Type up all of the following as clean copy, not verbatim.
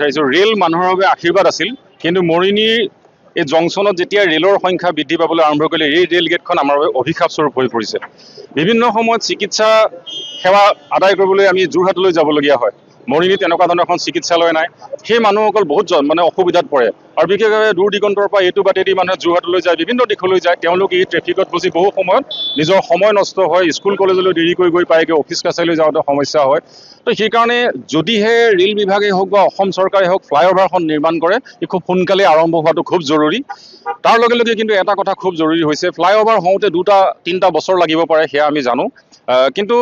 বিচাৰিছোঁ ৰেল মানুহৰ বাবে আশীৰ্বাদ আছিল কিন্তু মৰিনীৰ এই জংচনত যেতিয়া ৰেলৰ সংখ্যা বৃদ্ধি পাবলৈ আৰম্ভ কৰিলে এই ৰেল গেটখন আমাৰ বাবে অভিশাপস্বৰূপ হৈ পৰিছে বিভিন্ন সময়ত চিকিৎসা সেৱা আদায় কৰিবলৈ আমি যোৰহাটলৈ যাবলগীয়া হয় মৰিনীত এনেকুৱা ধৰণৰ এখন চিকিৎসালয় নাই সেই মানুহসকল বহুত অসুবিধাত পৰে আৰু বিশেষভাৱে দূৰ দিগন্তৰ পৰা এইটো বাটেদি মানুহে যোৰহাটলৈ যায় বিভিন্ন দিশলৈ যায় তেওঁলোকে এই ট্ৰেফিকত ফচি বহু সময়ত নিজৰ সময় নষ্ট হয় স্কুল কলেজলৈ দেৰি কৰি গৈ পায়গৈ অফিচ কাছাৰীলৈ যাওঁতে সমস্যা হয় তো সেইকাৰণে যদিহে ৰেল বিভাগেই হওক বা অসম চৰকাৰে হওক ফ্লাইঅভাৰখন নিৰ্মাণ কৰে ই খুব সোনকালে আৰম্ভ হোৱাটো খুব জৰুৰী তাৰ লগে লগে কিন্তু এটা কথা খুব জৰুৰী হৈছে ফ্লাইঅভাৰ হওঁতে 2-3টা বছৰ লাগিব পাৰে সেয়া আমি জানো কিন্তু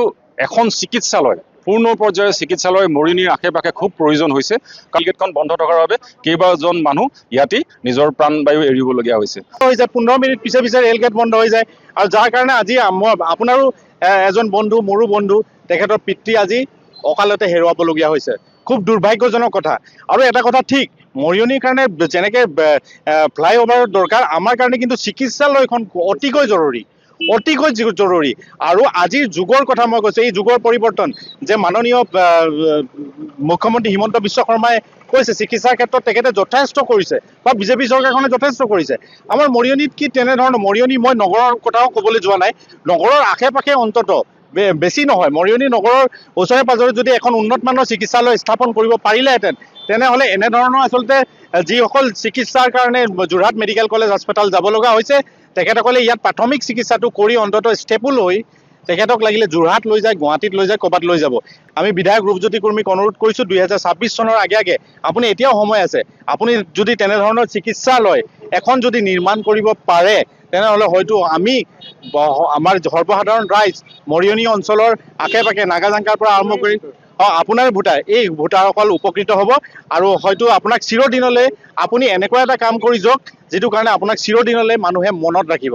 এখন চিকিৎসালয় পূৰ্ণ পৰ্যায়ৰ চিকিৎসালয় মৰিনীৰ আশে পাশে খুব প্ৰয়োজন হৈছে কাৰণ গেটখন বন্ধ থকাৰ বাবে কেইবাজন মানুহ ইয়াতেই নিজৰ প্ৰাণবায়ু এৰিবলগীয়া হৈছে 15 মিনিট পিছে পিছে ৰেল গেট বন্ধ হৈ যায় আৰু যাৰ কাৰণে আজি আপোনাৰো এজন বন্ধু মোৰো বন্ধু তেখেতৰ পিতৃ আজি অকালতে হেৰুৱাবলগীয়া হৈছে খুব দুৰ্ভাগ্যজনক কথা আৰু এটা কথা ঠিক মৰিয়নিৰ কাৰণে যেনেকৈ ফ্লাইঅভাৰৰ দৰকাৰ আমাৰ কাৰণে কিন্তু চিকিৎসালয়খন অতিকৈ জৰুৰী আৰু আজিৰ যুগৰ কথা মই কৈছোঁ এই যুগৰ পৰিৱৰ্তন যে মাননীয় মুখ্যমন্ত্ৰী হিমন্ত বিশ্ব শৰ্মাই কৈছে চিকিৎসাৰ ক্ষেত্ৰত তেখেতে যথেষ্ট কৰিছে বা বিজেপি চৰকাৰখনে যথেষ্ট কৰিছে আমাৰ মৰিয়নিত কি তেনেধৰণৰ মৰিয়নি মই নগৰৰ কথাও ক'বলৈ যোৱা নাই নগৰৰ আশে পাশে অন্তত বেছি নহয় মৰিয়নি নগৰৰ ওচৰে পাজৰে যদি এখন উন্নতমানৰ চিকিৎসালয় স্থাপন কৰিব পাৰিলেহেঁতেন তেনেহ'লে এনেধৰণৰ আচলতে যিসকল চিকিৎসাৰ কাৰণে যোৰহাট মেডিকেল কলেজ হাস্পতাল যাব লগা হৈছে তেখেতসকলে ইয়াত প্ৰাথমিক চিকিৎসাটো কৰি অন্তত ষ্টেবল হৈ তেখেতক লাগিলে যোৰহাট লৈ যায় গুৱাহাটীত লৈ যায় ক'ৰবাত লৈ যাব আমি বিধায়ক ৰূপজ্যোতি কুৰ্মীক অনুৰোধ কৰিছোঁ 2026 চনৰ আগে আপুনি এতিয়াও সময় আছে আপুনি যদি তেনেধৰণৰ চিকিৎসালয় এখন যদি নিৰ্মাণ কৰিব পাৰে তেনেহ'লে হয়তো আমি আমাৰ সৰ্বসাধাৰণ ৰাইজ মৰিয়নি অঞ্চলৰ আশে পাশে নাগাজাংকাৰ পৰা আৰম্ভ কৰি আপোনাৰ ভোটাৰসকল উপকৃত হ'ব আৰু হয়তো আপোনাক চিৰদিনলৈ আপুনি এনেকুৱা এটা কাম কৰি যাওক যিটো কাৰণে আপোনাক চিৰদিনলৈ মানুহে মনত ৰাখিব